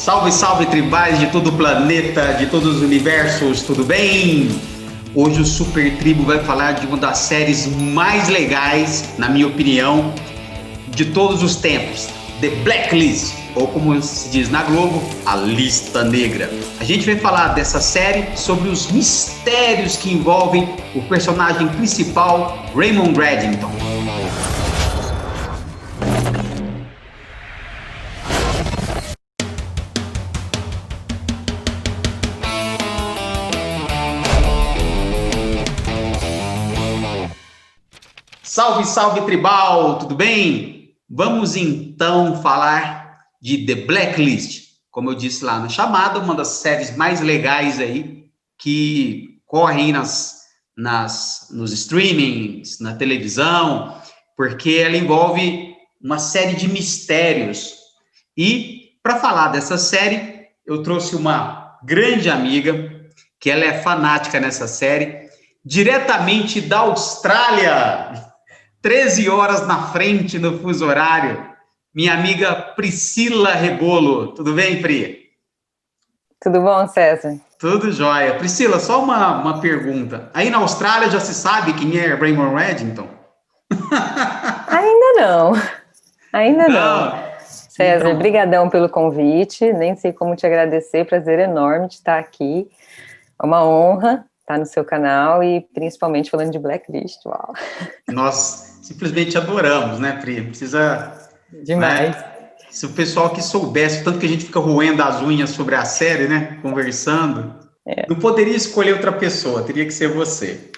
Salve, salve tribais de todo o planeta, de todos os universos, tudo bem? Hoje o Super Tribo vai falar de uma das séries mais legais, na minha opinião, de todos os tempos, The Blacklist, ou como se diz na Globo, a Lista Negra. A gente vai falar dessa série sobre os mistérios que envolvem o personagem principal, Raymond Reddington. Salve, salve tribal, tudo bem? Vamos então falar de The Blacklist. Como eu disse lá na chamada, uma das séries mais legais aí que correm nos streamings, na televisão, porque ela envolve uma série de mistérios. E para falar dessa série, eu trouxe uma grande amiga, que ela é fanática nessa série, diretamente da Austrália. 13 horas na frente no fuso horário, minha amiga Priscila Rebolo. Tudo bem, Pri? Tudo bom, César? Tudo jóia. Priscila, só uma pergunta. Aí na Austrália já se sabe quem é Raymond Reddington? Ainda não. César, então, brigadão pelo convite, nem sei como te agradecer, prazer enorme de estar aqui. É uma honra estar no seu canal e principalmente falando de Blacklist, uau. Nós simplesmente adoramos, né, Pri? Precisa... Demais. Né? Se o pessoal que soubesse, tanto que a gente fica roendo as unhas sobre a série, né, conversando, não poderia escolher outra pessoa, teria que ser você.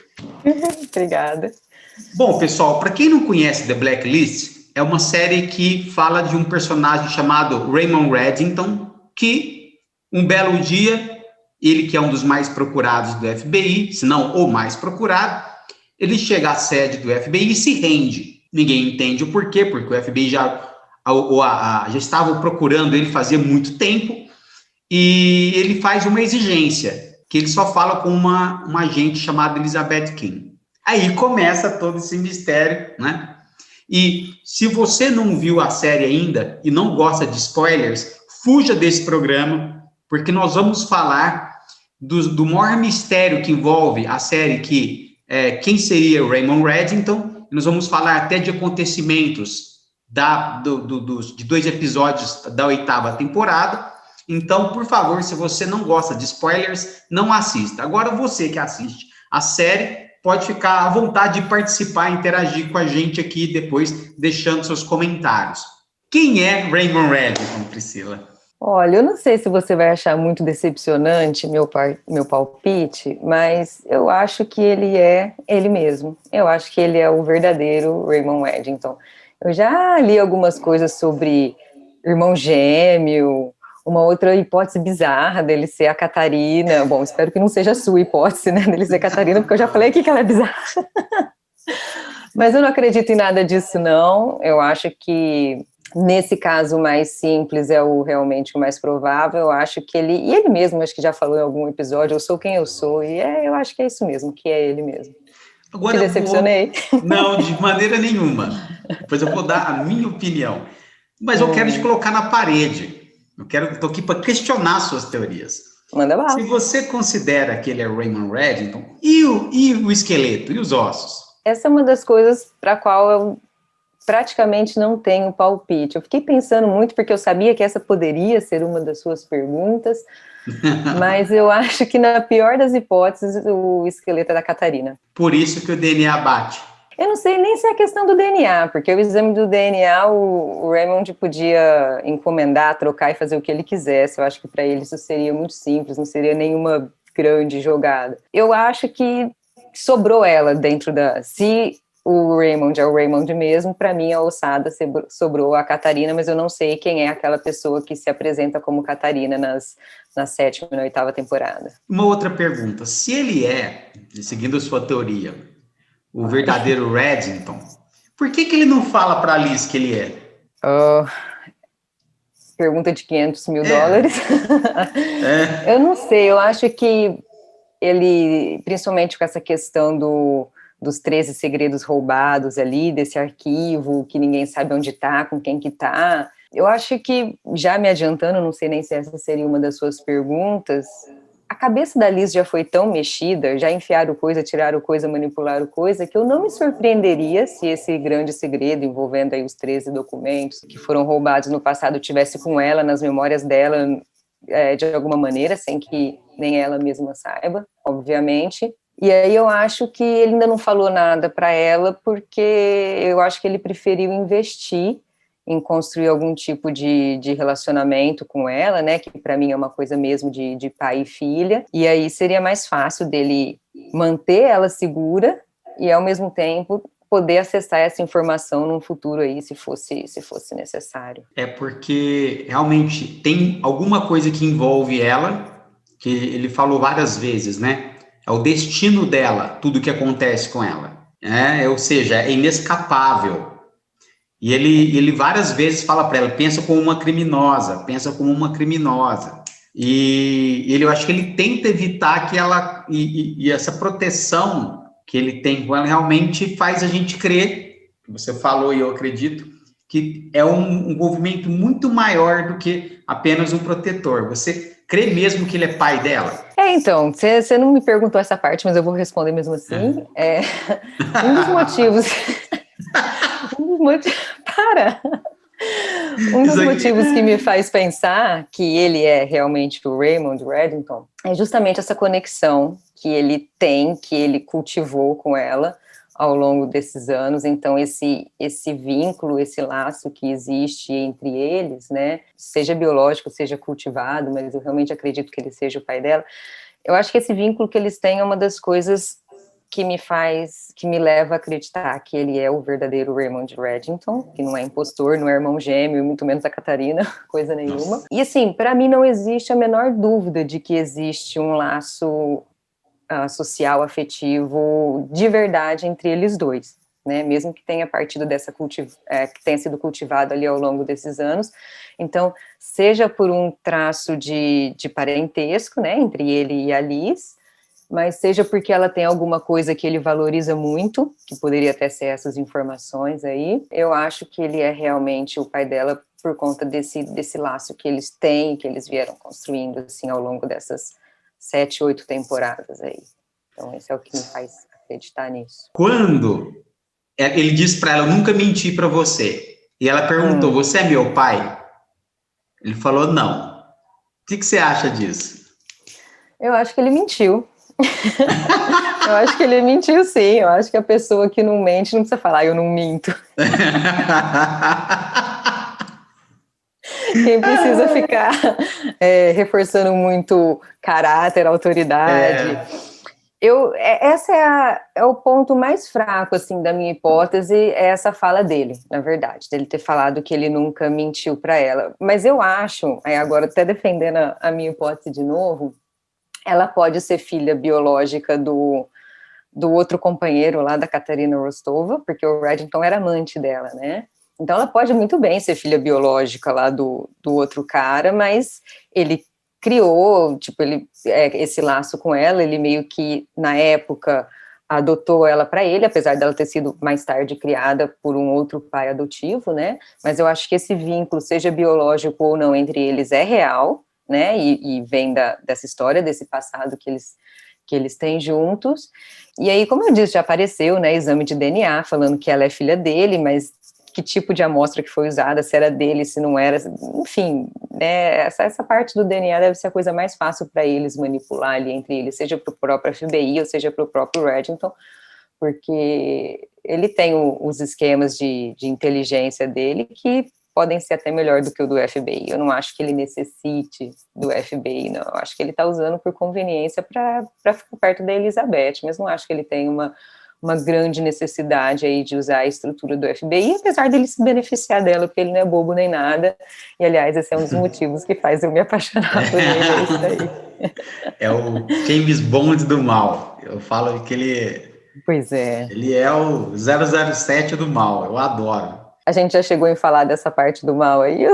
Obrigada. Bom, pessoal, para quem não conhece The Blacklist, é uma série que fala de um personagem chamado Raymond Reddington, que um belo dia, ele que é um dos mais procurados do FBI, se não o mais procurado, ele chega à sede do FBI e se rende. Ninguém entende o porquê, porque o FBI já estava procurando ele fazia muito tempo, e ele faz uma exigência, que ele só fala com uma agente chamada Elizabeth King. Aí começa todo esse mistério, né? E se você não viu a série ainda e não gosta de spoilers, fuja desse programa, porque nós vamos falar do maior mistério que envolve a série, que é quem seria Raymond Reddington. Nós vamos falar até de acontecimentos de 2 episódios da 8ª temporada. Então, por favor, se você não gosta de spoilers, não assista. Agora, você que assiste a série, pode ficar à vontade de participar, interagir com a gente aqui depois, deixando seus comentários. Quem é Raymond Reddington, Priscila? Olha, eu não sei se você vai achar muito decepcionante meu palpite, mas eu acho que ele é ele mesmo. Eu acho que ele é o verdadeiro Raymond Reddington. Eu já li algumas coisas sobre irmão gêmeo, uma outra hipótese bizarra dele ser a Catarina. Bom, espero que não seja a sua hipótese, né, dele ser a Catarina, porque eu já falei aqui que ela é bizarra. Mas eu não acredito em nada disso, não. Eu acho que, nesse caso mais simples, é realmente o mais provável. Eu acho que ele mesmo, acho que já falou em algum episódio, eu sou quem eu sou, e eu acho que é isso mesmo, que é ele mesmo. Agora, te decepcionei? Não, de maneira nenhuma. Depois eu vou dar a minha opinião. Mas eu quero te colocar na parede. Estou aqui para questionar suas teorias. Manda lá. Se você considera que ele é Raymond Reddington, e o esqueleto, e os ossos? Essa é uma das coisas para a qual eu praticamente não tenho palpite. Eu fiquei pensando muito, porque eu sabia que essa poderia ser uma das suas perguntas, mas eu acho que, na pior das hipóteses, o esqueleto é da Catarina. Por isso que o DNA bate. Eu não sei nem se é questão do DNA, porque o exame do DNA, o Raymond podia encomendar, trocar e fazer o que ele quisesse. Eu acho que para ele isso seria muito simples, não seria nenhuma grande jogada. Eu acho que sobrou ela dentro da... Se o Raymond é o Raymond mesmo, para mim a ossada sobrou a Catarina, mas eu não sei quem é aquela pessoa que se apresenta como Catarina na 7ª e na 8ª temporada. Uma outra pergunta. Se ele é, seguindo a sua teoria, o verdadeiro Reddington, por que ele não fala para a Liz que ele é? Pergunta de $500 mil. Eu não sei, eu acho que ele, principalmente com essa questão dos 13 segredos roubados ali, desse arquivo, que ninguém sabe onde está, com quem que está, Eu acho que, já me adiantando, não sei nem se essa seria uma das suas perguntas, a cabeça da Liz já foi tão mexida, já enfiaram coisa, tiraram coisa, manipularam coisa, que eu não me surpreenderia se esse grande segredo envolvendo aí os 13 documentos que foram roubados no passado tivesse com ela, nas memórias dela, de alguma maneira, sem que nem ela mesma saiba, obviamente. E aí eu acho que ele ainda não falou nada para ela, porque eu acho que ele preferiu investir em construir algum tipo de relacionamento com ela, né, que para mim é uma coisa mesmo de pai e filha, e aí seria mais fácil dele manter ela segura e, ao mesmo tempo, poder acessar essa informação num futuro aí, se fosse necessário. É porque, realmente, tem alguma coisa que envolve ela, que ele falou várias vezes, né? É o destino dela, tudo que acontece com ela. Ou seja, é inescapável. E ele várias vezes fala para ela, pensa como uma criminosa, pensa como uma criminosa. E eu acho que ele tenta evitar que ela, e essa proteção que ele tem com ela realmente faz a gente crer, que você falou e eu acredito, que é um envolvimento muito maior do que apenas um protetor. Você crê mesmo que ele é pai dela? Então, você não me perguntou essa parte, mas eu vou responder mesmo assim. Um dos motivos... Um dos motivos que me faz pensar que ele é realmente o Raymond Reddington é justamente essa conexão que ele tem, que ele cultivou com ela ao longo desses anos. Então, esse vínculo, esse laço que existe entre eles, né, seja biológico, seja cultivado, mas eu realmente acredito que ele seja o pai dela. Eu acho que esse vínculo que eles têm é uma das coisas que me leva a acreditar que ele é o verdadeiro Raymond Reddington, que não é impostor, não é irmão gêmeo, muito menos a Catarina, coisa nenhuma. Nossa. E assim, para mim não existe a menor dúvida de que existe um laço social, afetivo, de verdade entre eles dois, né? Mesmo que tenha partido que tenha sido cultivado ali ao longo desses anos. Então, seja por um traço de parentesco, né, entre ele e a Liz, mas seja porque ela tem alguma coisa que ele valoriza muito, que poderia até ser essas informações aí, eu acho que ele é realmente o pai dela por conta desse laço que eles têm, que eles vieram construindo, assim, ao longo dessas 7, 8 temporadas aí. Então, esse é o que me faz acreditar nisso. Quando ele disse para ela, eu nunca menti para você, e ela perguntou, você é meu pai? Ele falou, não. O que você acha disso? Eu acho que ele mentiu. Eu acho que ele mentiu, sim. Eu acho que a pessoa que não mente não precisa falar, eu não minto. Quem precisa ficar reforçando muito caráter, autoridade. Esse é o ponto mais fraco, assim, da minha hipótese, é essa fala dele, na verdade, dele ter falado que ele nunca mentiu para ela. Mas eu acho, agora até defendendo a minha hipótese de novo, ela pode ser filha biológica do outro companheiro lá da Katarina Rostova, porque o Reddington era amante dela, né? Então ela pode muito bem ser filha biológica lá do outro cara, mas ele criou, esse laço com ela, ele meio que, na época, adotou ela para ele, apesar dela ter sido mais tarde criada por um outro pai adotivo, né? Mas eu acho que esse vínculo, seja biológico ou não, entre eles é real, né, e vem dessa história, desse passado que eles têm juntos. E aí, como eu disse, já apareceu, né, exame de DNA, falando que ela é filha dele, mas que tipo de amostra que foi usada, se era dele, se não era, enfim, né, essa parte do DNA deve ser a coisa mais fácil para eles manipular ali entre eles, seja para o próprio FBI ou seja para o próprio Reddington, porque ele tem os esquemas de inteligência dele que podem ser até melhor do que o do FBI. Eu não acho que ele necessite do FBI, não. Eu acho que ele está usando por conveniência para ficar perto da Elizabeth, mas não acho que ele tem uma grande necessidade aí de usar a estrutura do FBI, apesar dele se beneficiar dela, porque ele não é bobo nem nada. E, aliás, esse é um dos motivos que faz eu me apaixonar por ele, é isso aí. É o James Bond do mal. Eu falo que ele... Pois é. Ele é o 007 do mal, eu adoro. A gente já chegou em falar dessa parte do mal aí?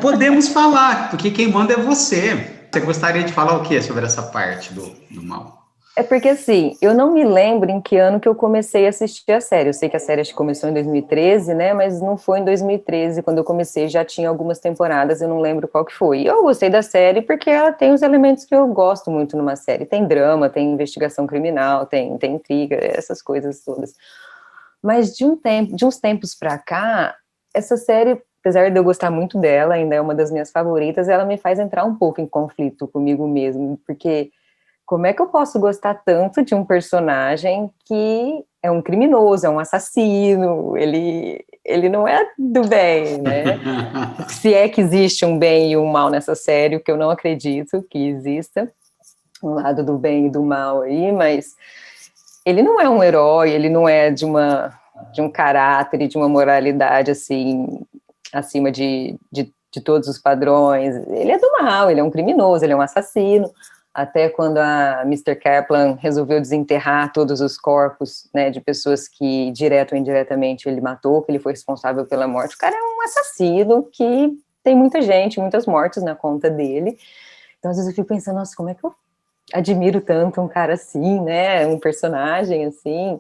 Podemos falar, porque quem manda é você. Você gostaria de falar o que sobre essa parte do mal? É porque, assim, eu não me lembro em que ano que eu comecei a assistir a série. Eu sei que a série acho que começou em 2013, né? Mas não foi em 2013. Quando eu comecei, já tinha algumas temporadas, eu não lembro qual que foi. E eu gostei da série porque ela tem os elementos que eu gosto muito numa série. Tem drama, tem investigação criminal, tem intriga, essas coisas todas. Mas de uns tempos pra cá, essa série, apesar de eu gostar muito dela, ainda é uma das minhas favoritas, ela me faz entrar um pouco em conflito comigo mesmo, porque como é que eu posso gostar tanto de um personagem que é um criminoso, é um assassino, ele não é do bem, né? Se é que existe um bem e um mal nessa série, o que eu não acredito que exista, um lado do bem e do mal aí, mas ele não é um herói, ele não é de um caráter e de uma moralidade, assim, acima de todos os padrões. Ele é do mal, ele é um criminoso, ele é um assassino. Até quando a Mr. Kaplan resolveu desenterrar todos os corpos, né, de pessoas que, direto ou indiretamente, ele matou, que ele foi responsável pela morte. O cara é um assassino que tem muita gente, muitas mortes na conta dele. Então, às vezes eu fico pensando, nossa, como é que eu admiro tanto um cara assim, né, um personagem assim.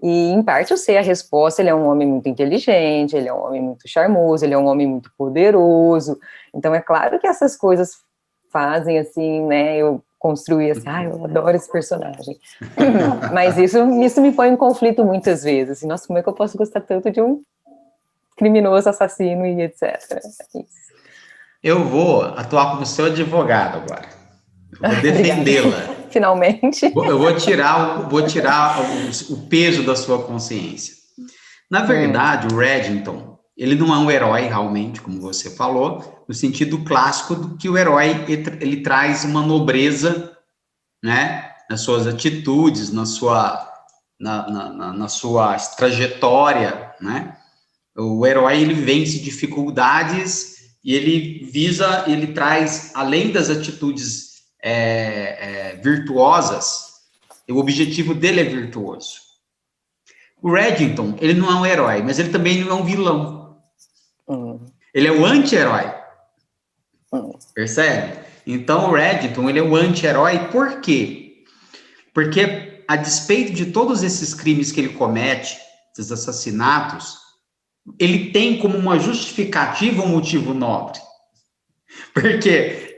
E, em parte, eu sei a resposta, ele é um homem muito inteligente, ele é um homem muito charmoso, ele é um homem muito poderoso. Então, é claro que essas coisas fazem, assim, né, eu construir assim, eu adoro esse personagem. Mas isso me põe em conflito muitas vezes. Assim, nossa, como é que eu posso gostar tanto de um criminoso, assassino e etc. Isso. Eu vou atuar como seu advogado agora. Eu vou defendê-la. Finalmente. Eu vou tirar o peso da sua consciência. Na verdade, o Reddington, ele não é um herói realmente, como você falou, no sentido clássico do que o herói ele traz uma nobreza, né, nas suas atitudes, na sua trajetória, né? O herói ele vence dificuldades e ele traz, além das atitudes virtuosas, o objetivo dele é virtuoso. O Reddington, ele não é um herói, mas ele também não é um vilão. Ele é o anti-herói. Percebe? Então, o Reddington, ele é o anti-herói, por quê? Porque, a despeito de todos esses crimes que ele comete, esses assassinatos, ele tem como uma justificativa um motivo nobre. Porque,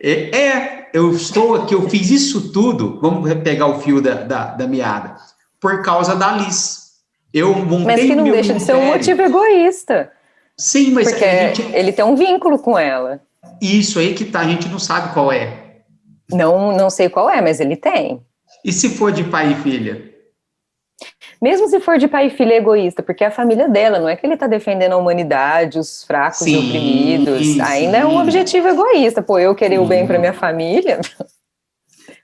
eu estou aqui, eu fiz isso tudo, vamos pegar o fio da meada, por causa da Liz. Eu montei mas que não deixa de ser um motivo egoísta. Sim, mas porque ele tem um vínculo com ela. Isso aí que tá, a gente não sabe qual é. Não sei qual é, mas ele tem. E se for de pai e filha? Mesmo se for de pai e filha, é egoísta, porque é a família dela, não é que ele tá defendendo a humanidade, os fracos e oprimidos. Ainda é um objetivo egoísta. Pô, eu querer o bem para minha família.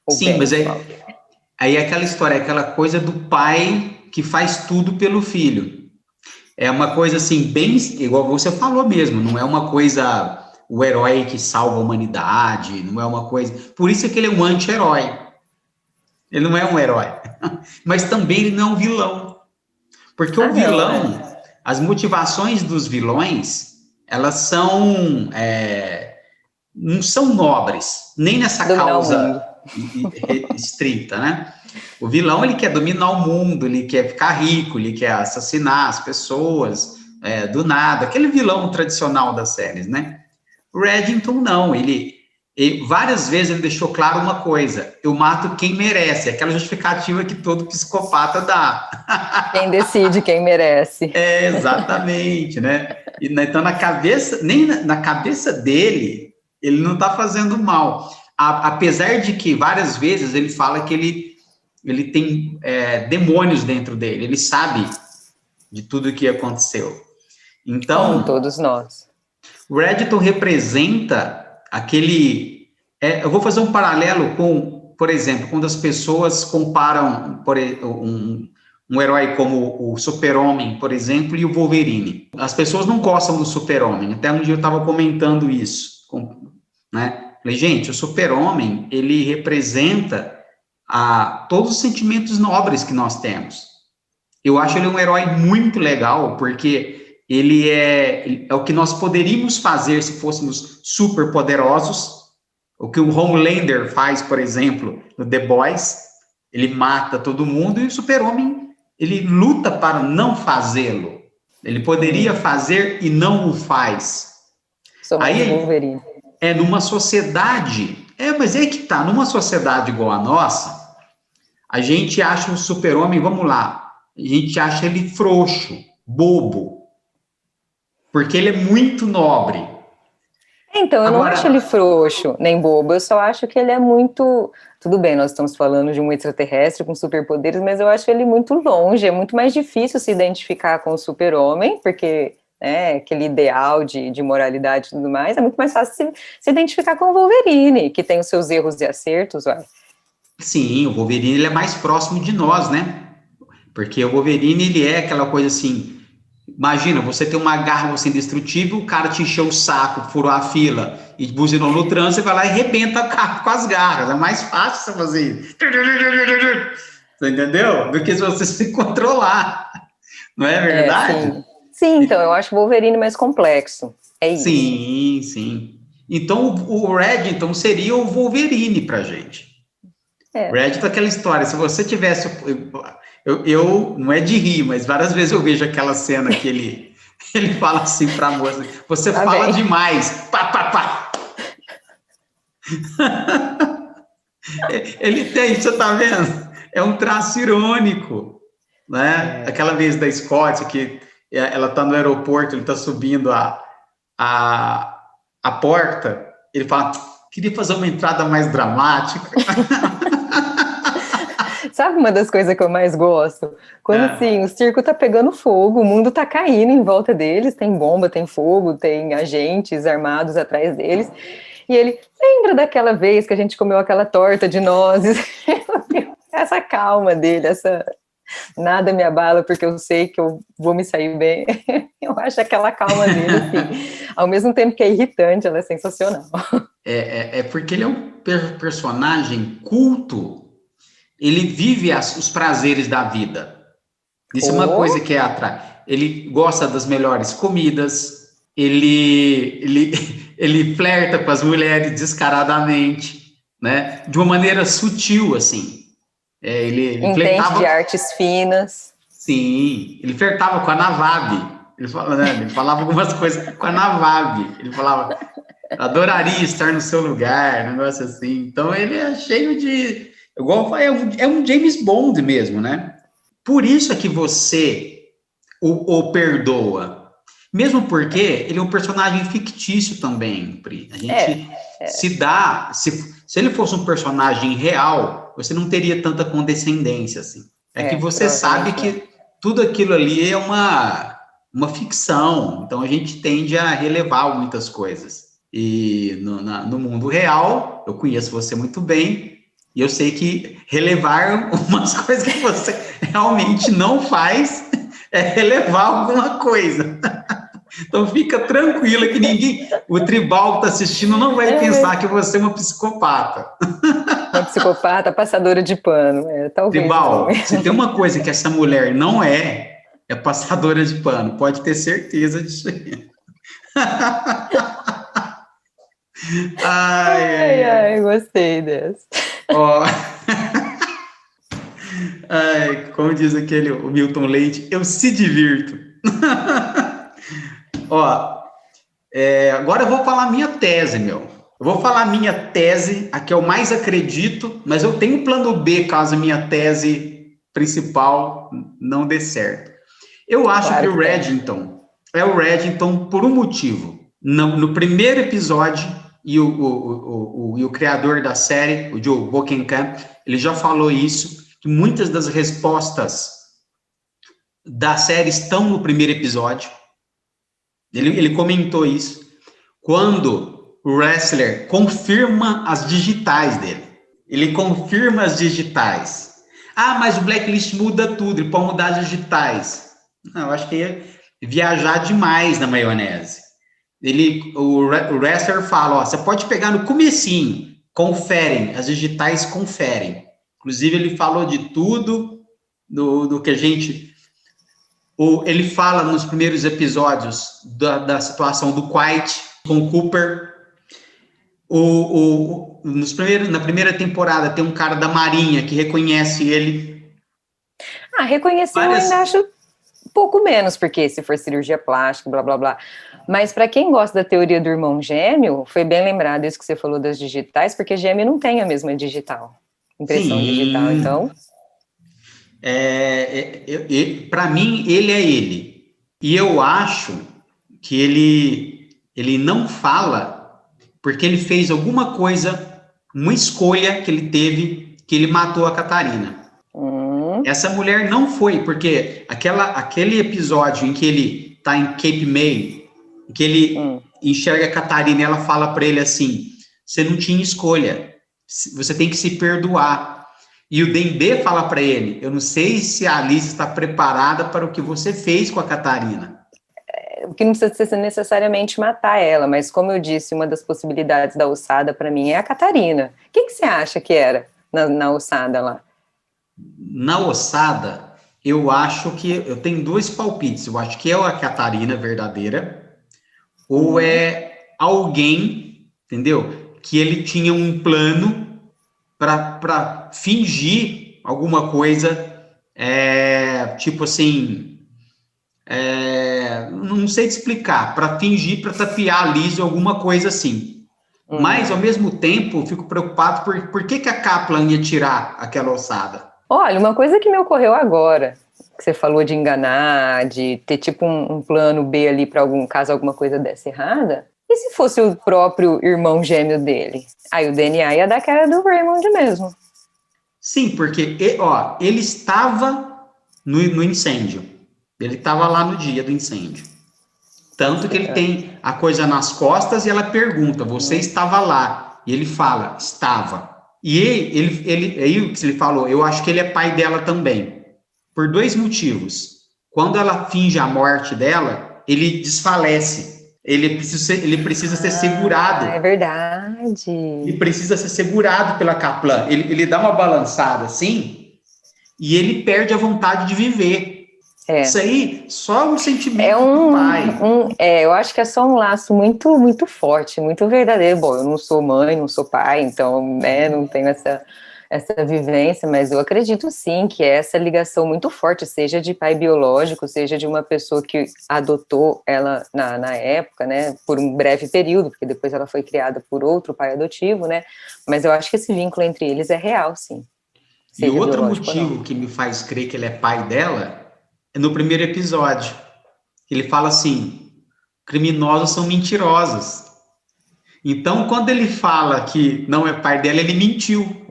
Sim, mas aí é aquela história, é aquela coisa do pai que faz tudo pelo filho. É uma coisa assim, bem igual você falou mesmo, não é uma coisa, o herói que salva a humanidade, não é uma coisa. Por isso é que ele é um anti-herói. Ele não é um herói. Mas também ele não é um vilão. Porque o vilão, as motivações dos vilões, elas são não são nobres, nem nessa causa estrita, né? O vilão, ele quer dominar o mundo, ele quer ficar rico, ele quer assassinar as pessoas do nada, aquele vilão tradicional das séries, né? O Reddington não, ele várias vezes ele deixou claro uma coisa: eu mato quem merece, aquela justificativa que todo psicopata dá. Quem decide quem merece. Exatamente, né? Então, nem na cabeça dele, ele não está fazendo mal. Apesar de que várias vezes ele fala que ele tem demônios dentro dele, ele sabe de tudo o que aconteceu. Então, como todos nós. O Reddington representa aquele... eu vou fazer um paralelo com, por exemplo, quando as pessoas comparam um herói como o Super-Homem, por exemplo, e o Wolverine. As pessoas não gostam do Super-Homem. Até um dia eu estava comentando isso, né? Falei, gente, o Super-Homem, ele representa todos os sentimentos nobres que nós temos. Eu acho ele um herói muito legal, porque ele é o que nós poderíamos fazer se fôssemos super poderosos, o que o Homelander faz, por exemplo, no The Boys, ele mata todo mundo, e o Super-Homem, ele luta para não fazê-lo. Ele poderia fazer e não o faz. Sou mais Wolverine. Numa sociedade, mas é que tá, numa sociedade igual a nossa, a gente acha o Super-Homem, vamos lá, a gente acha ele frouxo, bobo, porque ele é muito nobre. Então, eu não acho ele frouxo, nem bobo, eu só acho que ele é muito... Tudo bem, nós estamos falando de um extraterrestre com superpoderes, mas eu acho ele muito longe, é muito mais difícil se identificar com o Super-Homem, porque aquele ideal de moralidade e tudo mais, é muito mais fácil se identificar com o Wolverine, que tem os seus erros e acertos, ué. Sim, o Wolverine ele é mais próximo de nós, né? Porque o Wolverine, ele é aquela coisa assim, imagina, você tem uma garra você indestrutível, o cara te encheu o saco, furou a fila e buzinou no trânsito, você vai lá e arrebenta o carro com as garras. É mais fácil você fazer isso. Você entendeu? Do que se você se controlar. Não é verdade? Sim, então, eu acho o Wolverine mais complexo. É isso. Sim, sim. Então, o Reddington seria o Wolverine pra gente. Reddington é aquela história, se você tivesse... Eu não é de rir, mas várias vezes eu vejo aquela cena que ele fala assim pra moça, você fala demais, pá, pá, pá. Ele tem, você tá vendo? É um traço irônico, né? Aquela vez da Scott, que ela tá no aeroporto, ele tá subindo a porta, ele fala, queria fazer uma entrada mais dramática. Sabe uma das coisas que eu mais gosto? Quando, assim, o circo tá pegando fogo, o mundo tá caindo em volta deles, tem bomba, tem fogo, tem agentes armados atrás deles, e ele, lembra daquela vez que a gente comeu aquela torta de nozes? Essa calma dele, nada me abala porque eu sei que eu vou me sair bem. Eu acho aquela calma dele, assim, ao mesmo tempo que é irritante, ela é sensacional. É porque ele é um personagem culto. Ele vive os prazeres da vida. Isso é uma coisa que atrai. Ele gosta das melhores comidas, ele flerta com as mulheres descaradamente, né? De uma maneira sutil, assim. Ele entende flertava... de artes finas. Sim, ele flertava com a Navabi. Ele falava algumas coisas com a Navabi. Ele falava, adoraria estar no seu lugar, um negócio assim. Então, ele é cheio de... Igual eu falei, é um James Bond mesmo, né? Por isso é que você o perdoa. Mesmo porque ele é um personagem fictício também, Pri. A gente se dá... Se ele fosse um personagem real, você não teria tanta condescendência, assim. É que você sabe que tudo aquilo ali é uma ficção. Então, a gente tende a relevar muitas coisas. E no mundo real, eu conheço você muito bem, e eu sei que relevar umas coisas que você realmente não faz é relevar alguma coisa. Então fica tranquila que ninguém, o tribal que está assistindo não vai pensar que você é uma psicopata. Uma psicopata passadora de pano, talvez. Tribal, se tem uma coisa que essa mulher não é passadora de pano, pode ter certeza disso aí. Ai, gostei dessa. Ó, como diz o Milton Leite, eu se divirto. Ó, agora eu vou falar minha tese, meu. Eu vou falar minha tese, a que eu mais acredito, mas eu tenho um plano B caso a minha tese principal não dê certo. Eu acho que o Reddington é o Reddington por um motivo. No primeiro episódio, e o criador da série, o Joe Bokenkamp, ele já falou isso, que muitas das respostas da série estão no primeiro episódio. Ele comentou isso. Quando o wrestler confirma as digitais dele. Ele confirma as digitais. Ah, mas o Blacklist muda tudo, ele pode mudar as digitais. Não, eu acho que ia viajar demais na maionese. O wrestler fala, ó, você pode pegar no comecinho, conferem, as digitais conferem. Inclusive, ele falou de tudo, do que a gente... Ele fala nos primeiros episódios da situação do Quiet com o Cooper. Na primeira temporada tem um cara da Marinha que reconhece ele. Reconhecer eu ainda acho pouco menos, porque se for cirurgia plástica, blá, blá, blá. Mas para quem gosta da teoria do irmão gêmeo, foi bem lembrado isso que você falou das digitais, porque gêmeo não tem a mesma impressão digital, então... Para mim, ele é ele. E eu acho que ele não fala porque ele fez alguma coisa, uma escolha que ele teve, que ele matou a Catarina. Essa mulher não foi, porque aquele episódio em que ele está em Cape May, em que ele enxerga a Catarina e ela fala para ele assim, você não tinha escolha, você tem que se perdoar. E o Dendê fala para ele, eu não sei se a Alice está preparada para o que você fez com a Catarina. O que não precisa ser necessariamente matar ela, mas como eu disse, uma das possibilidades da ossada para mim é a Catarina. O que você acha que era na ossada lá? Na ossada, eu acho que... Eu tenho dois palpites. Eu acho que é a Catarina verdadeira, ou é alguém, entendeu? Que ele tinha um plano para fingir alguma coisa, tipo assim... não sei te explicar, para fingir, para tapear a Liz ou alguma coisa assim. Mas, ao mesmo tempo, eu fico preocupado por que a Kaplan ia tirar aquela ossada. Olha, uma coisa que me ocorreu agora, que você falou de enganar, de ter tipo um plano B ali para caso alguma coisa desse errada, e se fosse o próprio irmão gêmeo dele? Aí o DNA ia dar cara do Raymond mesmo. Sim, porque ele estava no incêndio. Ele estava lá no dia do incêndio. Tanto que ele tem a coisa nas costas e ela pergunta, você estava lá? E ele fala, estava. E aí que ele falou, eu acho que ele é pai dela também. Por dois motivos. Quando ela finge a morte dela, ele desfalece. Ele precisa ser segurado. É verdade. Ele precisa ser segurado pela Kaplan. Ele dá uma balançada assim e ele perde a vontade de viver. Isso aí, só um sentimento do pai. Eu acho que é só um laço muito, muito forte, muito verdadeiro. Bom, eu não sou mãe, não sou pai, então, não tenho essa vivência, mas eu acredito sim que é essa ligação muito forte, seja de pai biológico, seja de uma pessoa que adotou ela na época, né, por um breve período, porque depois ela foi criada por outro pai adotivo, né, mas eu acho que esse vínculo entre eles é real, sim. E outro motivo que me faz crer que ele é pai dela é no primeiro episódio. Ele fala assim, criminosos são mentirosos. Então, quando ele fala que não é pai dela, ele mentiu.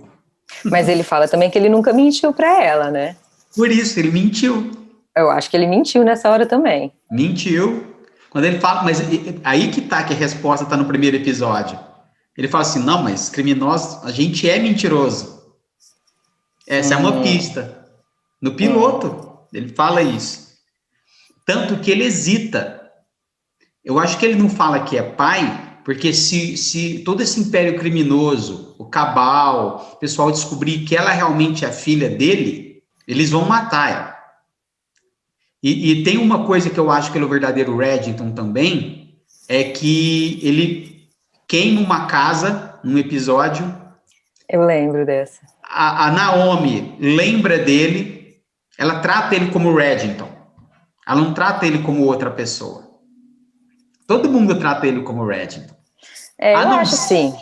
Mas ele fala também que ele nunca mentiu para ela, né? Por isso, ele mentiu. Eu acho que ele mentiu nessa hora também. Mentiu. Quando ele fala, mas aí que tá, que a resposta tá no primeiro episódio. Ele fala assim, não, mas criminosos, a gente é mentiroso. Essa é uma pista. No piloto, ele fala isso. Tanto que ele hesita. Eu acho que ele não fala que é pai, porque se todo esse império criminoso, o Cabal, o pessoal descobrir que ela realmente é a filha dele, eles vão matar ela. E tem uma coisa que eu acho que ele é o verdadeiro Reddington também, é que ele queima uma casa num episódio. Eu lembro dessa. A Naomi lembra dele, ela trata ele como Reddington. Ela não trata ele como outra pessoa. Todo mundo trata ele como Reddington. Eu acho sim.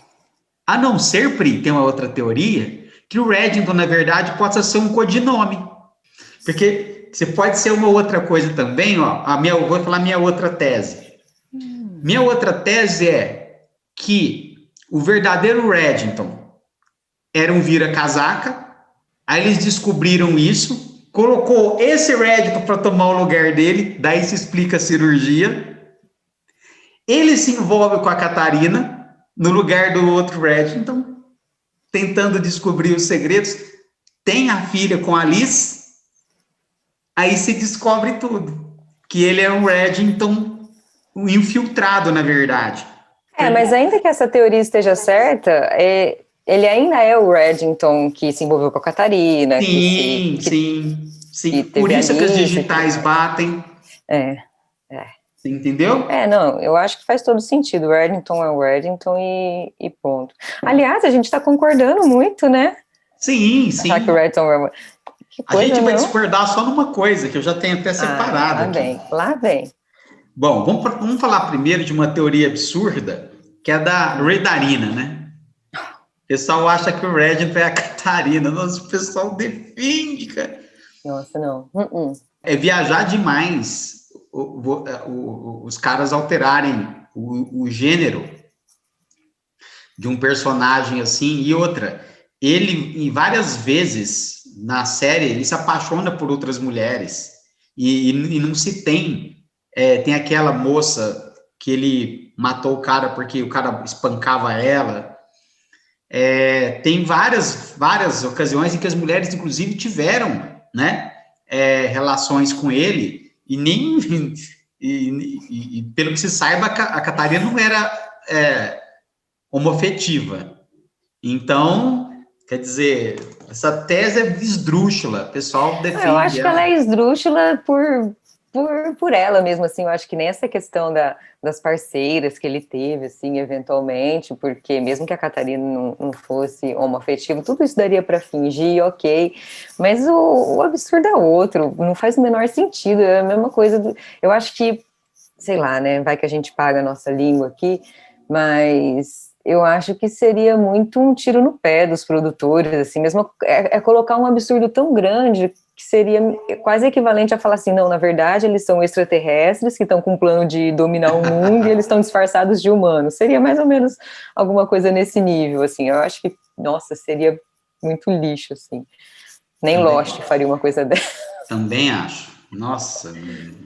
A não ser, Pri, tem uma outra teoria, que o Reddington, na verdade, possa ser um codinome. Porque você pode ser uma outra coisa também, ó. Eu vou falar minha outra tese. Minha outra tese é que o verdadeiro Reddington era um vira-casaca, aí eles descobriram isso, colocou esse Reddington para tomar o lugar dele, daí se explica a cirurgia. Ele se envolve com a Catarina, no lugar do outro Reddington, tentando descobrir os segredos, tem a filha com a Alice, aí se descobre tudo, que ele é um Reddington infiltrado, na verdade. Mas ainda que essa teoria esteja certa, ele ainda é o Reddington que se envolveu com a Catarina. Sim. Por isso que as digitais batem. Entendeu? Não, eu acho que faz todo sentido. O Reddington é o Reddington e ponto. Aliás, a gente tá concordando muito, né? Sim, Achar que sim. o Reddington é... Que A coisa, gente vai não? discordar só numa coisa, que eu já tenho até separado Lá aqui. vem, lá vem. Bom, vamos falar primeiro de uma teoria absurda, que é da Redarina, né? O pessoal acha que o Reddington é a Catarina. Nossa, o pessoal defende, cara. Nossa, não. É viajar demais os caras alterarem o gênero de um personagem assim. E outra, ele, em várias vezes na série, ele se apaixona por outras mulheres. E não se tem. Tem aquela moça que ele matou o cara porque o cara espancava ela. Tem várias ocasiões em que as mulheres, inclusive, tiveram, né, relações com ele, e nem e pelo que se saiba, a Catarina não era homoafetiva. Então, quer dizer, essa tese é esdrúxula, o pessoal Eu defende acho que ela ela. é esdrúxula por ela mesmo, assim, eu acho que nessa questão das parceiras que ele teve, assim, eventualmente, porque mesmo que a Catarina não fosse homoafetivo, tudo isso daria para fingir, ok, mas o absurdo é outro, não faz o menor sentido, é a mesma coisa, eu acho que, sei lá, né, vai que a gente paga a nossa língua aqui, mas eu acho que seria muito um tiro no pé dos produtores, assim, mesmo colocar um absurdo tão grande que seria quase equivalente a falar assim, não, na verdade eles são extraterrestres que estão com um plano de dominar o mundo e eles estão disfarçados de humanos. Seria mais ou menos alguma coisa nesse nível, assim. Eu acho que, nossa, seria muito lixo, assim. Nem Lost faria uma coisa dessa. Também acho. Nossa,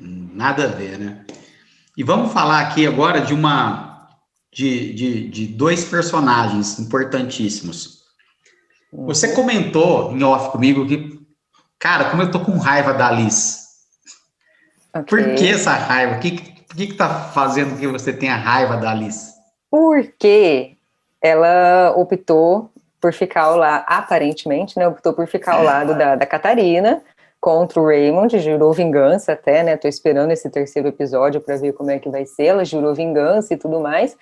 nada a ver, né? E vamos falar aqui agora de dois personagens importantíssimos. Você comentou em off comigo que, cara, como eu tô com raiva da Liz. Okay. Por que essa raiva? O que tá fazendo que você tenha raiva da Liz? Porque ela optou por ficar ao lado, aparentemente, né, optou por ficar ao lado da Catarina contra o Raymond, jurou vingança até, né, tô esperando esse terceiro episódio para ver como é que vai ser, ela jurou vingança e tudo mais,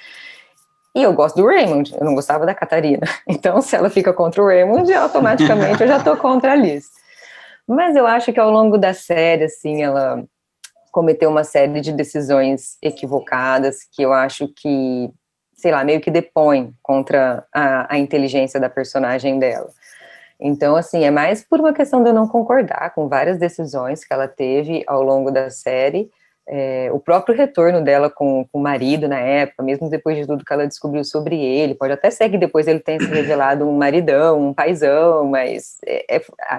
e eu gosto do Raymond, eu não gostava da Catarina, então se ela fica contra o Raymond, automaticamente eu já tô contra a Liz. Mas eu acho que ao longo da série, assim, ela cometeu uma série de decisões equivocadas que eu acho que, sei lá, meio que depõe contra a inteligência da personagem dela. Então, assim, é mais por uma questão de eu não concordar com várias decisões que ela teve ao longo da série, o próprio retorno dela com o marido na época, mesmo depois de tudo que ela descobriu sobre ele, pode até ser que depois ele tenha se revelado um maridão, um paizão, mas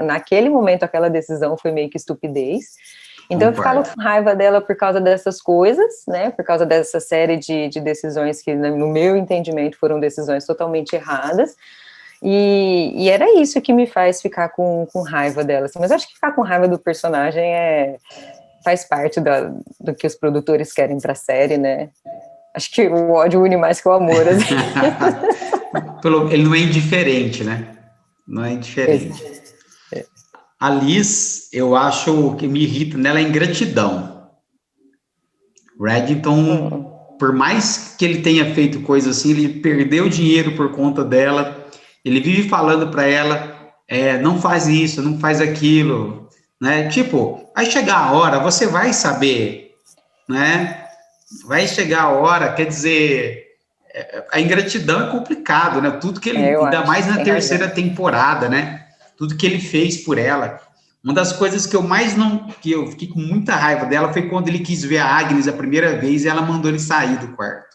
naquele momento aquela decisão foi meio que estupidez. Então eu ficava com raiva dela por causa dessas coisas, né, por causa dessa série de decisões que, no meu entendimento, foram decisões totalmente erradas, e era isso que me faz ficar com raiva dela, assim. Mas acho que ficar com raiva do personagem faz parte do que os produtores querem pra série, né, acho que o ódio une mais que o amor, assim. Ele não é indiferente, né, não é indiferente. A Liz, eu acho que me irrita nela é ingratidão. Reddington, por mais que ele tenha feito coisa assim, ele perdeu dinheiro por conta dela, ele vive falando para ela, não faz isso, não faz aquilo, né? Tipo, vai chegar a hora, você vai saber, né? Vai chegar a hora, quer dizer, a ingratidão é complicado, né? Tudo que ele, ainda mais na terceira temporada, né? Tudo que ele fez por ela. Uma das coisas que que eu fiquei com muita raiva dela foi quando ele quis ver a Agnes a primeira vez e ela mandou ele sair do quarto.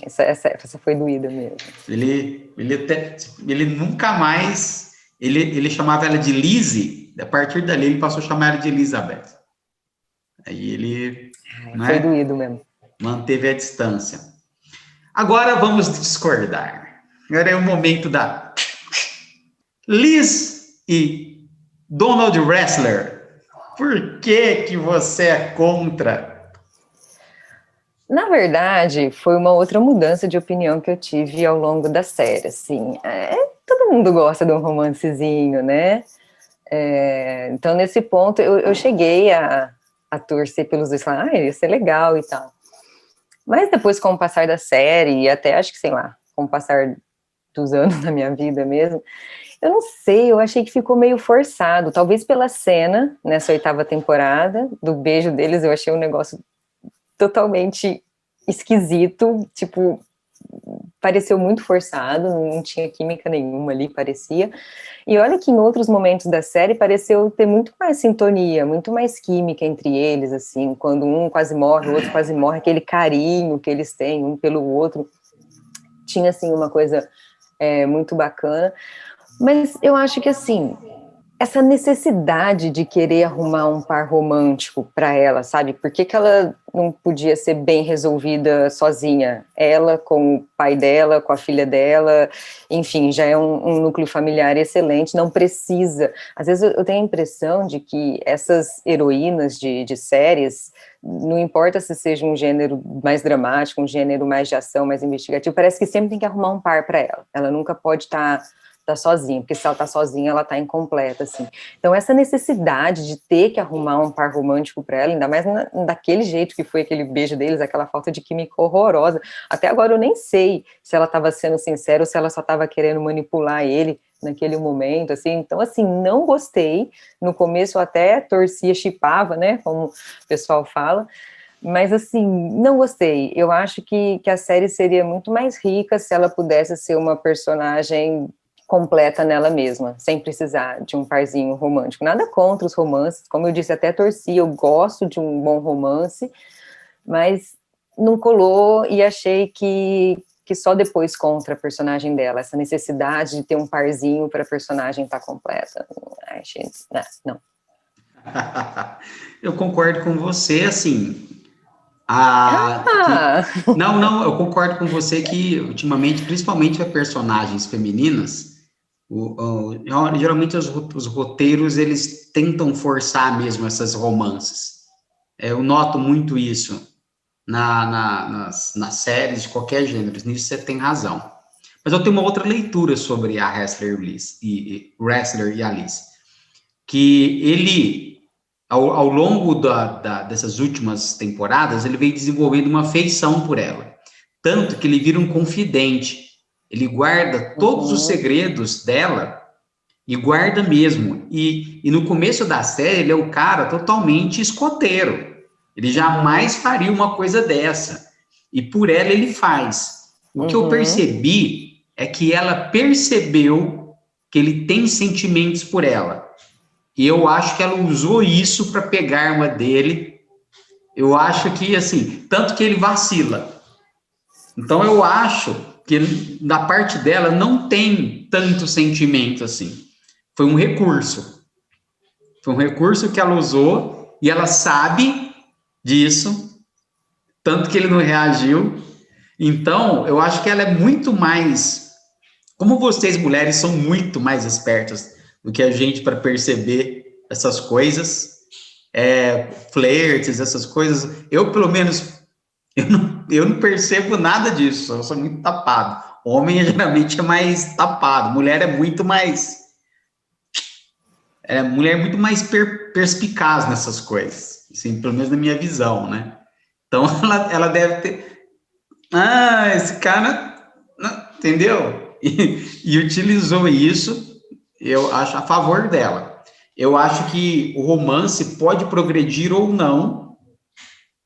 Essa foi doída mesmo. Ele nunca mais, ele chamava ela de Lizzie, a partir dali ele passou a chamar ela de Elizabeth. Aí ele, foi doído mesmo. Manteve a distância. Agora vamos discordar. Agora é o momento da Liz e Donald Wrestler. Por que você é contra? Na verdade, foi uma outra mudança de opinião que eu tive ao longo da série, assim, todo mundo gosta de um romancezinho, né, então nesse ponto eu cheguei a a torcer pelos dois, falar, ia ser legal e tal. Mas depois, com o passar da série, e até acho que, sei lá, com o passar dos anos da minha vida mesmo, eu não sei, eu achei que ficou meio forçado, talvez pela cena, nessa 8ª temporada, do beijo deles, eu achei um negócio totalmente esquisito, tipo, pareceu muito forçado, não tinha química nenhuma ali, parecia, e olha que em outros momentos da série pareceu ter muito mais sintonia, muito mais química entre eles, assim, quando um quase morre, o outro quase morre, aquele carinho que eles têm um pelo outro, tinha, assim, uma coisa muito bacana, mas eu acho que, assim, essa necessidade de querer arrumar um par romântico para ela, sabe? Por que que ela não podia ser bem resolvida sozinha? Ela com o pai dela, com a filha dela, enfim, já é um núcleo familiar excelente, não precisa. Às vezes eu tenho a impressão de que essas heroínas de séries, não importa se seja um gênero mais dramático, um gênero mais de ação, mais investigativo, parece que sempre tem que arrumar um par para ela. Ela nunca pode estar sozinha, porque se ela tá sozinha, ela tá incompleta, assim. Então, essa necessidade de ter que arrumar um par romântico para ela, ainda mais daquele jeito que foi aquele beijo deles, aquela falta de química horrorosa. Até agora eu nem sei se ela estava sendo sincera ou se ela só estava querendo manipular ele naquele momento, assim. Então, assim, não gostei. No começo eu até torcia, chipava, né, como o pessoal fala, mas, assim, não gostei. Eu acho que a série seria muito mais rica se ela pudesse ser uma personagem completa nela mesma, sem precisar de um parzinho romântico. Nada contra os romances, como eu disse, até torci, eu gosto de um bom romance, mas não colou e achei que só depois contra a personagem dela, essa necessidade de ter um parzinho para a personagem estar completa. Achei, não. Eu concordo com você, assim, não, eu concordo com você que, ultimamente, principalmente para personagens femininas, geralmente os roteiros, eles tentam forçar mesmo essas romances. Eu noto muito isso nas séries de qualquer gênero, nisso você tem razão. Mas eu tenho uma outra leitura sobre a Wrestler e a Liz, que ele, ao longo dessas últimas temporadas, ele veio desenvolvendo uma afeição por ela, tanto que ele vira um confidente, ele guarda todos os segredos dela, e guarda mesmo, e no começo da série, ele é um cara totalmente escoteiro, ele jamais faria uma coisa dessa, e por ela ele faz. O que eu percebi é que ela percebeu que ele tem sentimentos por ela, e eu acho que ela usou isso para pegar a arma dele. Eu acho que, assim, tanto que ele vacila. Então, eu acho que da parte dela não tem tanto sentimento assim. Foi um recurso. Foi um recurso que ela usou e ela sabe disso, tanto que ele não reagiu. Então, eu acho que ela é muito mais... Como vocês, mulheres, são muito mais espertas do que a gente para perceber essas coisas, flertes, essas coisas. Eu, pelo menos, eu não percebo nada disso, eu sou muito tapado. Homem, geralmente, é mais tapado. Mulher é muito mais... mulher é muito mais perspicaz nessas coisas, assim, pelo menos na minha visão, né? Então, ela deve ter... esse cara... Entendeu? E utilizou isso, eu acho, a favor dela. Eu acho que o romance pode progredir ou não.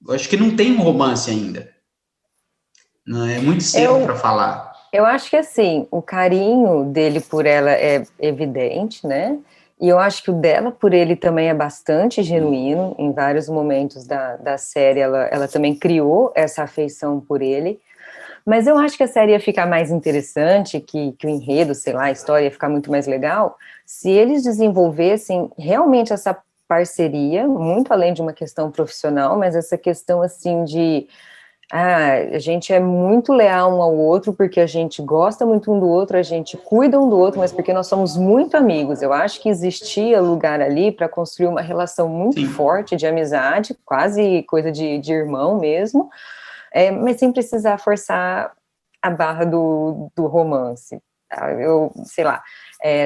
Eu acho que não tem um romance ainda. Não, é muito cedo para falar. Eu acho que, assim, o carinho dele por ela é evidente, né? E eu acho que o dela por ele também é bastante genuíno. Em vários momentos da série, ela também criou essa afeição por ele. Mas eu acho que a série ia ficar mais interessante, que o enredo, sei lá, a história ia ficar muito mais legal, se eles desenvolvessem realmente essa parceria, muito além de uma questão profissional, mas essa questão, assim, de... a gente é muito leal um ao outro, porque a gente gosta muito um do outro, a gente cuida um do outro, mas porque nós somos muito amigos. Eu acho que existia lugar ali para construir uma relação muito forte de amizade, quase coisa de irmão mesmo, mas sem precisar forçar a barra do romance. eu sei lá,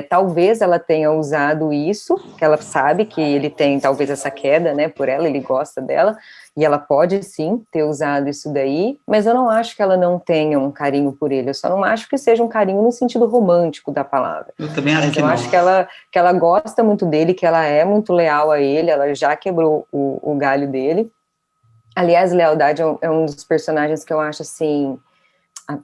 talvez ela tenha usado isso, que ela sabe que ele tem talvez essa queda, né, por ela, ele gosta dela, e ela pode sim ter usado isso daí, mas eu não acho que ela não tenha um carinho por ele, eu só não acho que seja um carinho no sentido romântico da palavra. Eu também acho Mas que eu não. acho que ela gosta muito dele, que ela é muito leal a ele, ela já quebrou o galho dele. Aliás, lealdade é um dos personagens que eu acho, assim,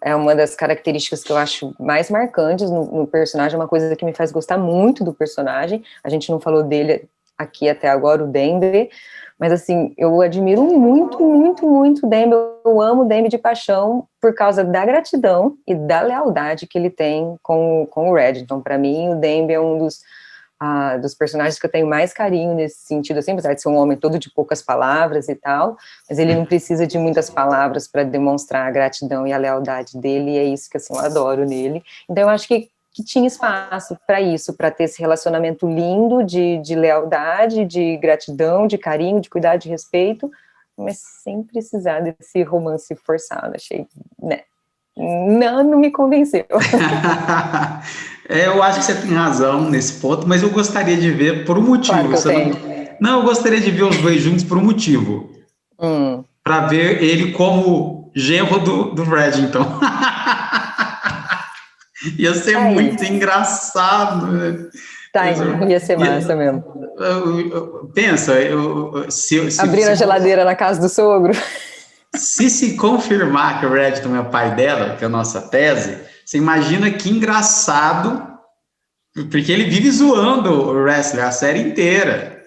é uma das características que eu acho mais marcantes no personagem, é uma coisa que me faz gostar muito do personagem. A gente não falou dele aqui até agora, o Dembe, mas, assim, eu admiro muito, muito, muito o Dembe, eu amo o Dembe de paixão por causa da gratidão e da lealdade que ele tem com o Red. Então, para mim, o Dembe é um dos personagens que eu tenho mais carinho nesse sentido, assim, apesar de ser um homem todo de poucas palavras e tal, mas ele não precisa de muitas palavras para demonstrar a gratidão e a lealdade dele, e é isso que, assim, eu adoro nele. Então, eu acho que tinha espaço para isso, para ter esse relacionamento lindo de lealdade, de gratidão, de carinho, de cuidado, de respeito, mas sem precisar desse romance forçado, achei, né, não me convenceu. Eu acho que você tem razão nesse ponto, mas eu gostaria de ver por um motivo. Claro que eu tenho. Não, eu gostaria de ver os dois juntos por um motivo. Para ver ele como genro do Reddington. Ia ser muito engraçado. Né? Tá, ia ser massa mesmo. Pensa, abrir a geladeira na casa do sogro. Se confirmar que o Reddington é o pai dela, que é a nossa tese, você imagina que engraçado, porque ele vive zoando o wrestler a série inteira.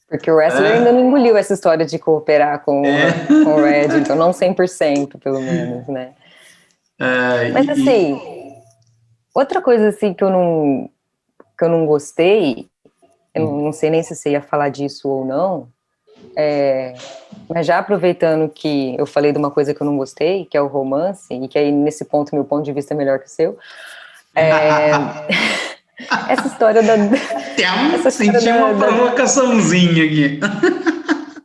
Porque o wrestler ainda não engoliu essa história de cooperar com o Reddington, não 100%, pelo menos, né? Mas, assim, outra coisa, assim, que eu não gostei, eu não sei nem se você ia falar disso ou não, mas já aproveitando que eu falei de uma coisa que eu não gostei, que é o romance, e que aí, nesse ponto, meu ponto de vista é melhor que o seu, essa história da... Senti uma provocaçãozinha aqui.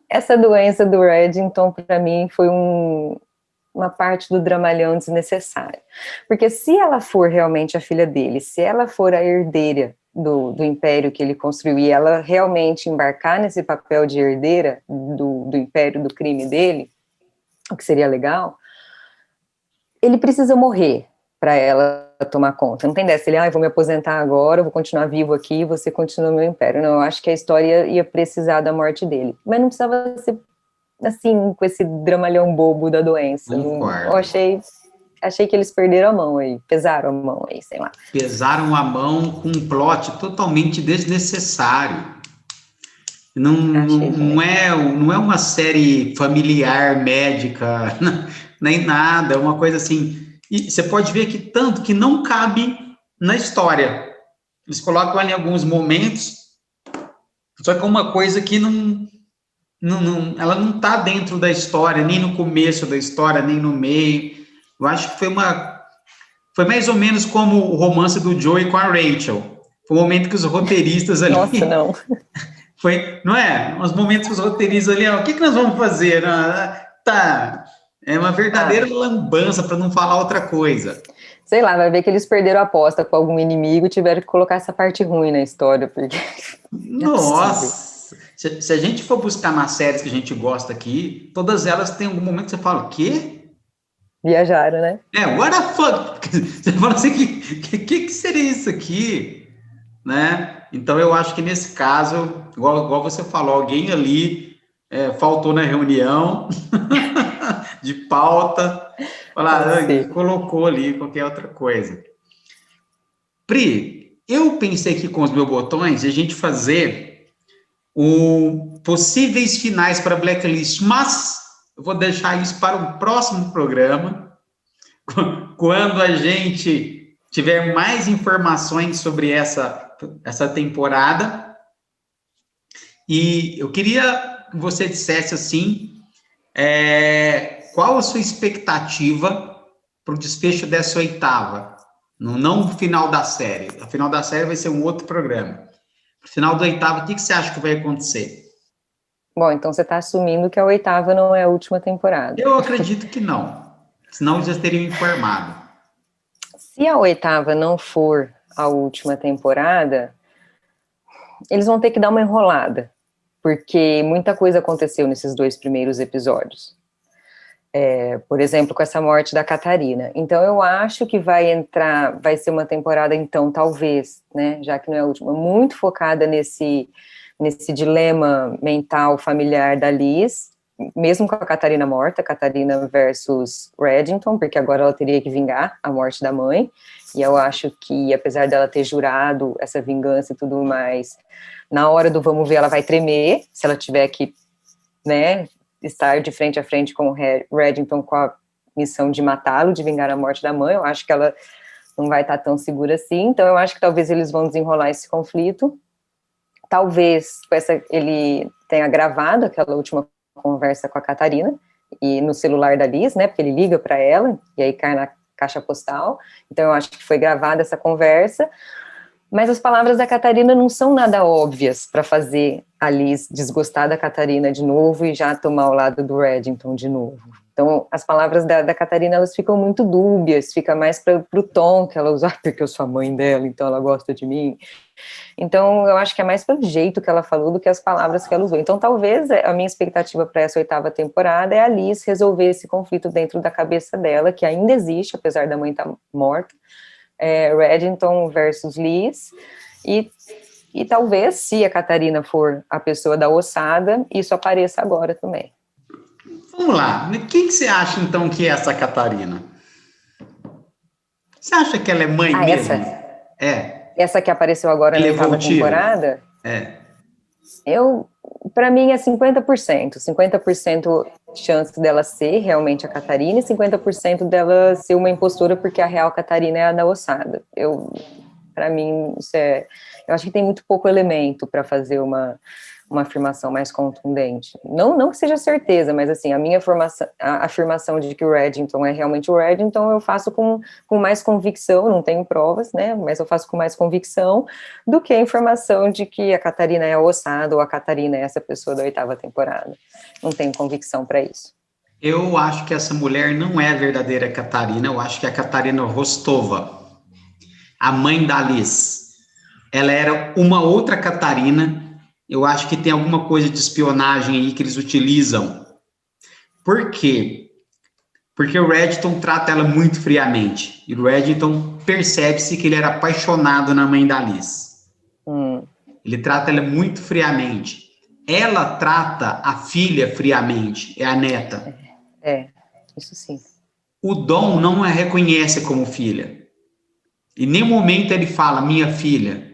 Essa doença do Reddington, para mim, foi uma parte do dramalhão desnecessário. Porque se ela for realmente a filha dele, se ela for a herdeira do império que ele construiu, e ela realmente embarcar nesse papel de herdeira do império do crime dele, o que seria legal, ele precisa morrer para ela tomar conta. Não tem dessa, eu vou me aposentar agora, eu vou continuar vivo aqui, você continua meu império. Não, eu acho que a história ia precisar da morte dele. Mas não precisava ser assim, com esse dramalhão bobo da doença. Eu achei que eles perderam a mão aí, pesaram a mão aí, sei lá. Pesaram a mão com um plot totalmente desnecessário. Não é uma série familiar, médica, nem nada, é uma coisa assim. E você pode ver que tanto que não cabe na história. Eles colocam ali alguns momentos, só que é uma coisa que ela não está dentro da história, nem no começo da história, nem no meio. Eu acho que foi mais ou menos como o romance do Joey com a Rachel. Foi um momento que os roteiristas ali... Nossa, não. Não é? Uns momentos que os roteiristas ali, o que nós vamos fazer? Tá, é uma verdadeira lambança, para não falar outra coisa. Sei lá, vai ver que eles perderam a aposta com algum inimigo e tiveram que colocar essa parte ruim na história, porque... Nossa! Se a gente for buscar nas séries que a gente gosta aqui, todas elas têm algum momento que você fala, o quê? Viajaram, né? What the fuck? Você fala assim, que seria isso aqui? Né? Então, eu acho que nesse caso, igual você falou, alguém ali faltou na reunião de pauta, colocou ali qualquer outra coisa. Pri, eu pensei aqui com os meus botões a gente fazer possíveis finais para Blacklist, mas eu vou deixar isso para o próximo programa, quando a gente tiver mais informações sobre essa temporada. E eu queria que você dissesse assim, qual a sua expectativa para o desfecho dessa 8ª? Não o final da série. O final da série vai ser um outro programa. No final da 8ª, o que você acha que vai acontecer? Bom, então você está assumindo que a 8ª não é a última temporada. Eu acredito que não. Senão já teriam informado. Se a 8ª não for a última temporada, eles vão ter que dar uma enrolada, porque muita coisa aconteceu nesses 2 primeiros episódios. Por exemplo, com essa morte da Catarina. Então, eu acho que vai ser uma temporada, então, talvez, né, já que não é a última, muito focada nesse dilema mental familiar da Liz, mesmo com a Catarina morta, Catarina versus Reddington, porque agora ela teria que vingar a morte da mãe, e eu acho que, apesar dela ter jurado essa vingança e tudo mais, na hora do vamos ver, ela vai tremer, se ela tiver que, né, estar de frente a frente com o Reddington com a missão de matá-lo, de vingar a morte da mãe. Eu acho que ela não vai estar tão segura assim, então eu acho que talvez eles vão desenrolar esse conflito. Talvez ele tenha gravado aquela última conversa com a Catarina, e no celular da Liz, né, porque ele liga para ela, e aí cai na caixa postal, então eu acho que foi gravada essa conversa, mas as palavras da Catarina não são nada óbvias para fazer a Liz desgostar da Catarina de novo e já tomar o lado do Reddington de novo. Então, as palavras da Catarina, elas ficam muito dúbias, fica mais para o tom que ela usa, porque eu sou a mãe dela, então ela gosta de mim. Então, eu acho que é mais pelo jeito que ela falou do que as palavras que ela usou. Então, talvez a minha expectativa para essa 8ª temporada é a Liz resolver esse conflito dentro da cabeça dela, que ainda existe, apesar da mãe estar morta, Reddington versus Liz, e talvez, se a Catarina for a pessoa da ossada, isso apareça agora também. Vamos lá, quem que você acha, então, que é essa Catarina? Você acha que ela é mãe mesmo? Essa que apareceu agora na 8ª temporada? Para mim é 50% chance dela ser realmente a Catarina e 50% dela ser uma impostora porque a real Catarina é a da ossada. Para mim, eu acho que tem muito pouco elemento para fazer uma afirmação mais contundente. Não que seja certeza, mas assim, a minha afirmação de que o Reddington é realmente o Reddington, eu faço com mais convicção, não tenho provas, né, mas eu faço com mais convicção do que a informação de que a Catarina é a ossada ou a Catarina é essa pessoa da 8ª temporada. Não tenho convicção para isso. Eu acho que essa mulher não é a verdadeira Catarina, eu acho que é a Catarina Rostova, a mãe da Liz. Ela era uma outra Catarina. Eu acho que tem alguma coisa de espionagem aí que eles utilizam. Por quê? Porque o Reddington trata ela muito friamente. E o Reddington percebe-se que ele era apaixonado na mãe da Liz. Ele trata ela muito friamente. Ela trata a filha friamente, é a neta. Isso sim. O Dom não a reconhece como filha. Em nenhum momento ele fala, minha filha.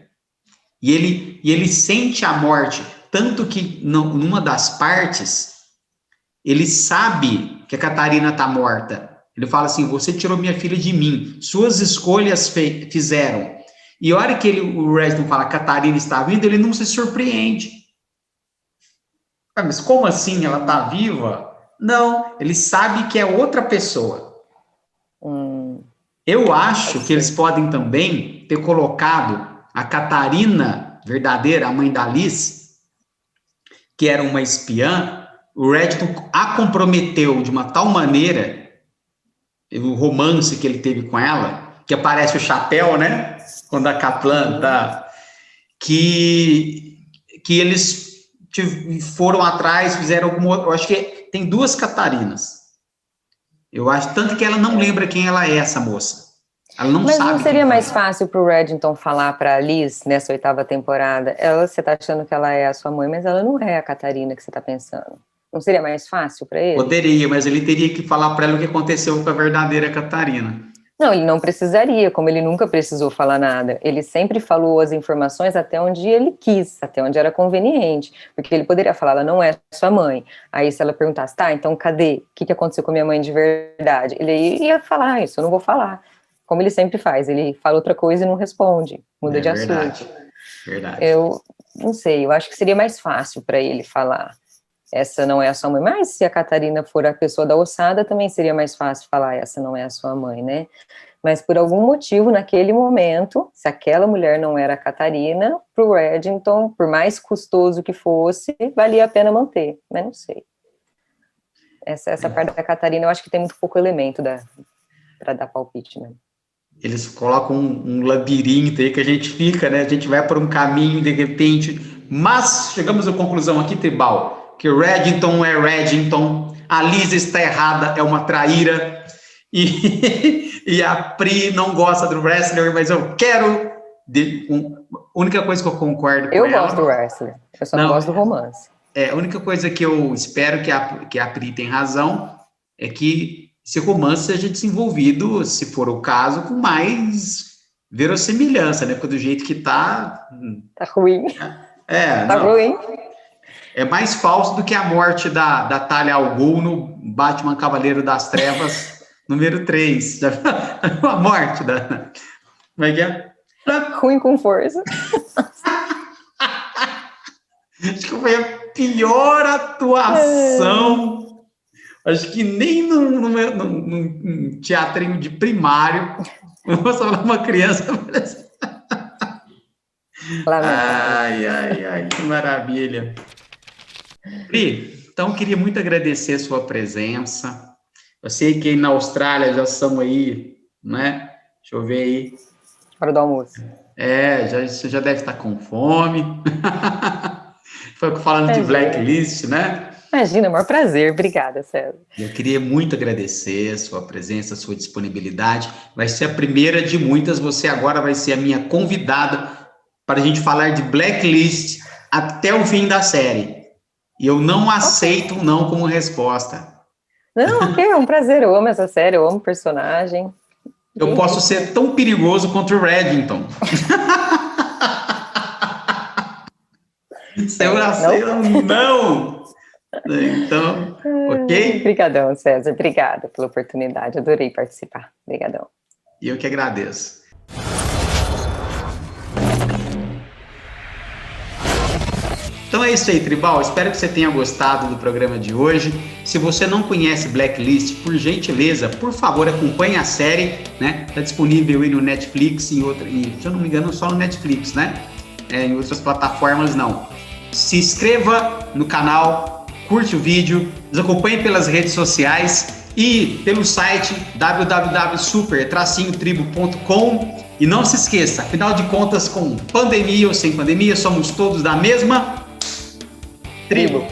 E ele sente a morte, tanto que numa das partes, ele sabe que a Catarina está morta. Ele fala assim, você tirou minha filha de mim, suas escolhas fizeram. E a hora que o Reddington fala que a Catarina está vindo, ele não se surpreende. Mas como assim ela está viva? Não, ele sabe que é outra pessoa. Eu acho que eles podem também ter colocado a Catarina verdadeira, a mãe da Liz, que era uma espiã. O Reddington a comprometeu de uma tal maneira, o romance que ele teve com ela, que aparece o chapéu, né? Quando a Kaplan tá, que eles foram atrás, fizeram alguma. Eu acho que tem 2 Catarinas. Eu acho, tanto que ela não lembra quem ela é, essa moça. Ela não Mas sabe. não seria mais fácil para o Reddington falar para a Liz nessa 8ª temporada? Você está achando que ela é a sua mãe, mas ela não é a Catarina que você está pensando. Não seria mais fácil para ele? Poderia, mas ele teria que falar para ela o que aconteceu com a verdadeira Catarina. Não, ele não precisaria, como ele nunca precisou falar nada. Ele sempre falou as informações até onde ele quis, até onde era conveniente. Porque ele poderia falar, ela não é sua mãe. Aí se ela perguntasse, tá, então cadê? O que aconteceu com a minha mãe de verdade? Ele ia falar, isso eu não vou falar. Como ele sempre faz, ele fala outra coisa e não responde, muda de assunto. Verdade. Eu não sei, eu acho que seria mais fácil para ele falar, essa não é a sua mãe, mas se a Catarina for a pessoa da ossada, também seria mais fácil falar, essa não é a sua mãe, né? Mas por algum motivo, naquele momento, se aquela mulher não era a Catarina, para o Reddington, por mais custoso que fosse, valia a pena manter, mas não sei. Essa parte da Catarina, eu acho que tem muito pouco elemento para dar palpite, né? Eles colocam um labirinto aí que a gente fica, né? A gente vai por um caminho de repente. Mas chegamos à conclusão aqui, Tribal, que Reddington é Reddington, a Lisa está errada, é uma traíra, e a Pri não gosta do wrestler, mas eu quero. A única coisa que eu concordo com ela. Eu gosto do wrestler, eu só não gosto do romance. A única coisa que eu espero que a Pri tem razão é que esse romance seja desenvolvido, se for o caso, com mais verossimilhança, né? Porque do jeito que tá. Tá ruim. Tá ruim. É mais falso do que a morte da Talia al Ghul no Batman Cavaleiro das Trevas, número 3. Já viu a morte da. Como é que é? Ruim com força. Acho que foi a pior atuação. Acho que nem num teatrinho de primário. Vamos falar uma criança. Ai, que maravilha. Pri, então queria muito agradecer a sua presença. Eu sei que aí na Austrália já são aí, né? Deixa eu ver aí. Hora do almoço. Você já deve estar com fome. Foi falando de Blacklist, né? Imagina, é o maior prazer. Obrigada, César. Eu queria muito agradecer a sua presença, a sua disponibilidade. Vai ser a primeira de muitas. Você agora vai ser a minha convidada para a gente falar de Blacklist até o fim da série. E eu não aceito não como resposta. Não, é um prazer. Eu amo essa série, eu amo o personagem. Eu posso ser tão perigoso quanto o Reddington. Eu aceito não. Então, ok? Obrigadão, César. Obrigada pela oportunidade. Adorei participar. Obrigadão. E eu que agradeço. Então é isso aí, Tribal. Espero que você tenha gostado do programa de hoje. Se você não conhece Blacklist, por gentileza, por favor, acompanhe a série, né? Está disponível aí no Netflix, se eu não me engano, só no Netflix, né? Em outras plataformas, não. Se inscreva no canal, curte o vídeo, nos acompanhe pelas redes sociais e pelo site www.super-tribo.com. E não se esqueça, afinal de contas, com pandemia ou sem pandemia, somos todos da mesma tribo.